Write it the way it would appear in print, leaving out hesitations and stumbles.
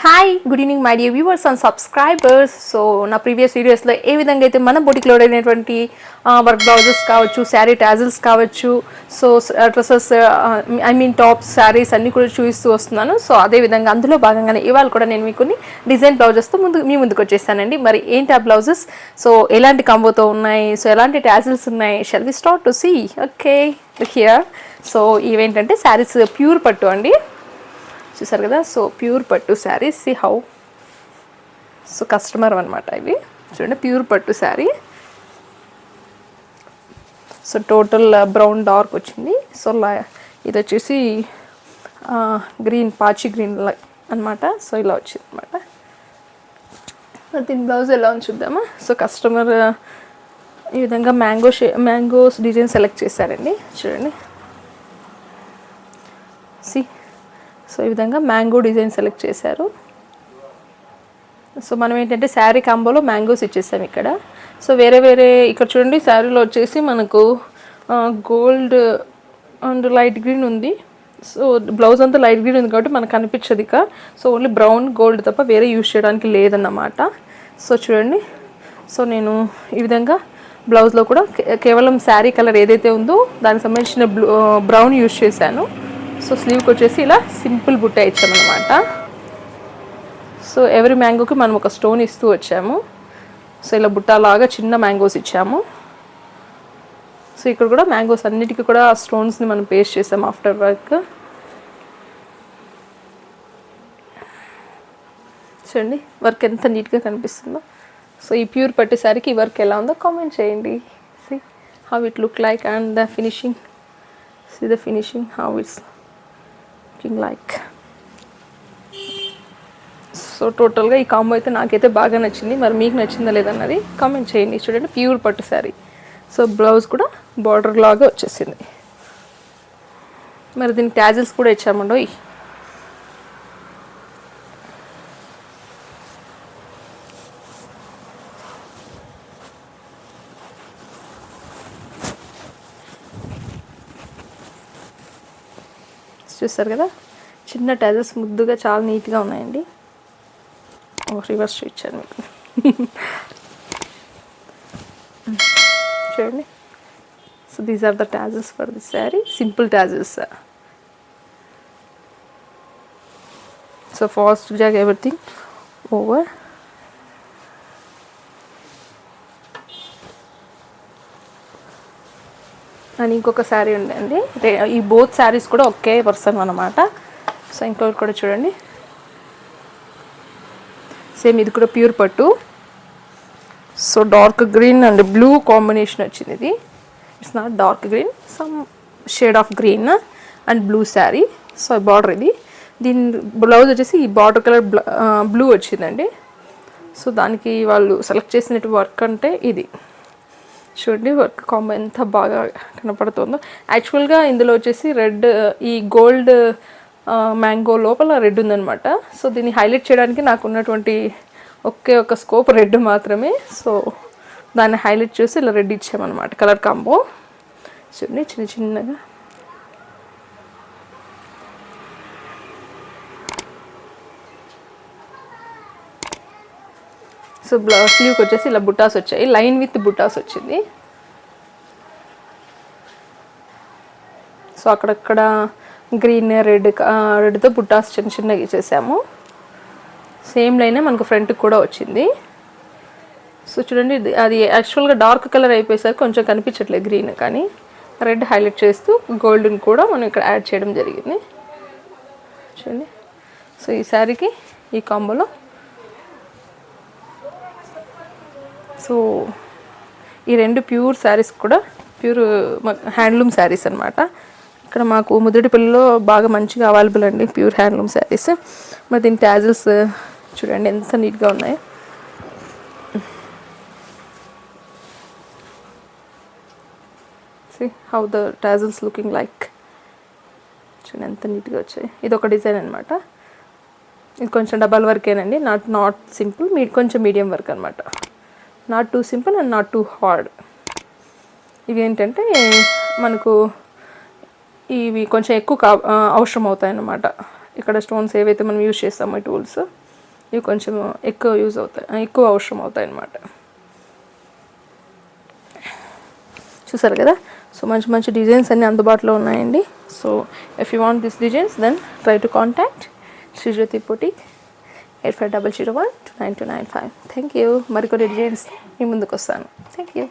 Hi good evening my dear viewers and subscribers. So నా previous వీడియోస్లో ఏ విధంగా అయితే మన బొటిక్లో అయినటువంటి వర్క్ బ్లౌజెస్ కావచ్చు, శారీ టాజిల్స్ కావచ్చు, సో డ్రెస్సెస్ టాప్స్, శారీస్ అన్నీ కూడా చూపిస్తూ వస్తున్నాను. సో అదేవిధంగా అందులో భాగంగానే ఇవాళ కూడా నేను మీకు డిజైన్ బ్లౌజెస్తో మీ ముందుకు వచ్చేసానండి. మరి ఏంటి ఆ బ్లౌజెస్, సో ఎలాంటి కాంబోతో ఉన్నాయి, సో ఎలాంటి టాజిల్స్ ఉన్నాయి, shall we start to see. Okay here. So ఇవేంటంటే శారీస్ ప్యూర్ పట్టు అండి, చూసారు కదా. సో ప్యూర్ పట్టు saris, see how. So customer అనమాట ఇవి, చూడండి ప్యూర్ పట్టు sari. So total brown dark వచ్చింది. సో ఇది వచ్చేసి గ్రీన్, పాచి గ్రీన్ అనమాట. సో ఇలా వచ్చింది అనమాట. దీని బ్లౌజ్ ఎలా ఉంది చూద్దామా. సో కస్టమర్ ఈ విధంగా మ్యాంగోస్ డిజైన్ సెలెక్ట్ చేశారండి, చూడండి. సి, సో ఈ విధంగా మ్యాంగో డిజైన్ సెలెక్ట్ చేశారు. సో మనం ఏంటంటే శారీ కాంబోలో మ్యాంగోస్ ఇచ్చేసాం ఇక్కడ. సో వేరే ఇక్కడ చూడండి శారీలో వచ్చేసి మనకు గోల్డ్ అండ్ లైట్ గ్రీన్ ఉంది. సో బ్లౌజ్ అంతా లైట్ గ్రీన్ ఉంది కాబట్టి మనకు కనిపించదు ఇక. సో ఓన్లీ బ్రౌన్ గోల్డ్ తప్ప వేరే యూజ్ చేయడానికి లేదన్నమాట. సో చూడండి, సో నేను ఈ విధంగా బ్లౌజ్లో కూడా కేవలం శారీ కలర్ ఏదైతే ఉందో దానికి సంబంధించిన బ్రౌన్ యూజ్ చేశాను. సో స్లీవ్కి వచ్చేసి ఇలా సింపుల్ బుట్ట ఇచ్చామన్నమాట. సో ఎవరి మ్యాంగోకి మనం ఒక స్టోన్ ఇస్తూ వచ్చాము. సో ఇలా బుట్టలాగా చిన్న మ్యాంగోస్ ఇచ్చాము. సో ఇక్కడ కూడా మ్యాంగోస్ అన్నిటికీ కూడా స్టోన్స్ని మనం పేస్ట్ చేసాము ఆఫ్టర్ వర్క్. చూడండి వర్క్ ఎంత నీట్గా కనిపిస్తుందో. సో ఈ ప్యూర్ పట్టు శారీకి ఈ వర్క్ ఎలా ఉందో కామెంట్ చేయండి. See how it look like and the finishing. See the finishing how it's looking like. So టోటల్గా ఈ కాంబో అయితే నాకైతే బాగా నచ్చింది. మరి మీకు నచ్చిందా లేదన్నది కామెంట్ చేయండి. చూడండి ప్యూర్ పట్టు శారీ. సో బ్లౌజ్ కూడా బార్డర్ లాగా వచ్చేసింది. మరి దీనికి ట్యాజిల్స్ కూడా ఇచ్చామండో. చూస్తారు కదా, చిన్న ట్యాజెస్ ముద్దుగా చాలా నీట్గా ఉన్నాయండి. రివర్స్ ఇచ్చాను మీకు చూడండి. So these are the tassels for this sari, simple tassels. So fast jog everything over. అని ఇంకొక శారీ ఉందండి. ఈ బోత్ శారీస్ కూడా ఒకే పర్సన్ అన్నమాట. సో ఇంకొకటి కూడా చూడండి, సేమ్ ఇది కూడా ప్యూర్ పట్టు. So dark green and blue combination వచ్చింది ఇది. It's not dark green, some shade of green and blue sari. So border ఇది. దీని బ్లౌజ్ వచ్చేసి ఈ బార్డర్ కలర్ బ్లూ వచ్చిందండి. సో దానికి వాళ్ళు సెలెక్ట్ చేసినట్టు వర్క్ అంటే ఇది చూడండి. వర్క్ కాంబో ఎంత బాగా కనపడుతుందో. యాక్చువల్గా ఇందులో వచ్చేసి రెడ్, ఈ గోల్డ్ మ్యాంగో లోపల రెడ్ ఉందనమాట. సో దీన్ని హైలైట్ చేయడానికి నాకు ఉన్నటువంటి ఒకే ఒక స్కోప్ రెడ్ మాత్రమే. సో దాన్ని హైలైట్ చేసి ఇలా రెడ్ ఇచ్చామన్నమాట, కలర్ కాంబో. చూడండి చిన్న చిన్నగా. సో స్లీవ్కి వచ్చేసి ఇలా బుట్టాస్ వచ్చాయి, లైన్ విత్ బుట్టాస్ వచ్చింది. సో అక్కడక్కడ గ్రీన్, రెడ్తో బుట్టాస్ చిన్న చిన్నగా ఇచ్చేసాము. సేమ్ లైనే మనకు ఫ్రంట్కి కూడా వచ్చింది. సో చూడండి, అది యాక్చువల్గా డార్క్ కలర్ అయిపోయేసరికి కొంచెం కనిపించట్లేదు గ్రీన్, కానీ రెడ్ హైలైట్ చేస్తూ గోల్డ్ని కూడా మనం ఇక్కడ యాడ్ చేయడం జరిగింది. చూడండి. సో ఈ శారీకి ఈ కాంబోలో సో ఈ రెండు ప్యూర్ శారీస్ కూడా ప్యూర్ హ్యాండ్లూమ్ శారీస్ అనమాట. ఇక్కడ మాకు ముద్రడిపల్లిలో బాగా మంచిగా అవైలబుల్ అండి ప్యూర్ హ్యాండ్లూమ్ శారీస్. మరి దీని ట్యాజిల్స్ చూడండి ఎంత నీట్గా ఉన్నాయి. See how the tassels looking like. చూడండి ఎంత నీట్గా వచ్చాయి. ఇది ఒక డిజైన్ అనమాట. ఇది కొంచెం డబల్ వర్కేనండి, నాట్ సింపుల్, కొంచెం మీడియం వర్క్ అనమాట. Not two simple and not too hard. ఇవి ఏంటంటే మనకు ఇవి కొంచెం ఎక్కువ అవసరం అవుతాయి అన్నమాట. ఇక్కడ స్టోన్స్ ఏవైతే మనం యూజ్ చేస్తామో ఈ టూల్స్ ఇవి కొంచెం ఎక్కువ యూజ్ అవుతాయి, ఎక్కువ అవసరం అవుతాయి అన్నమాట. చూసారు కదా. సో మంచి మంచి డిజైన్స్ అన్నీ అందుబాటులో ఉన్నాయండి. So if you want this designs then try to contact Srijyothi boutique 8500129295. Thank you. మరికొన్ని డిజైన్స్ మీ ముందుకు వస్తాను. Thank you.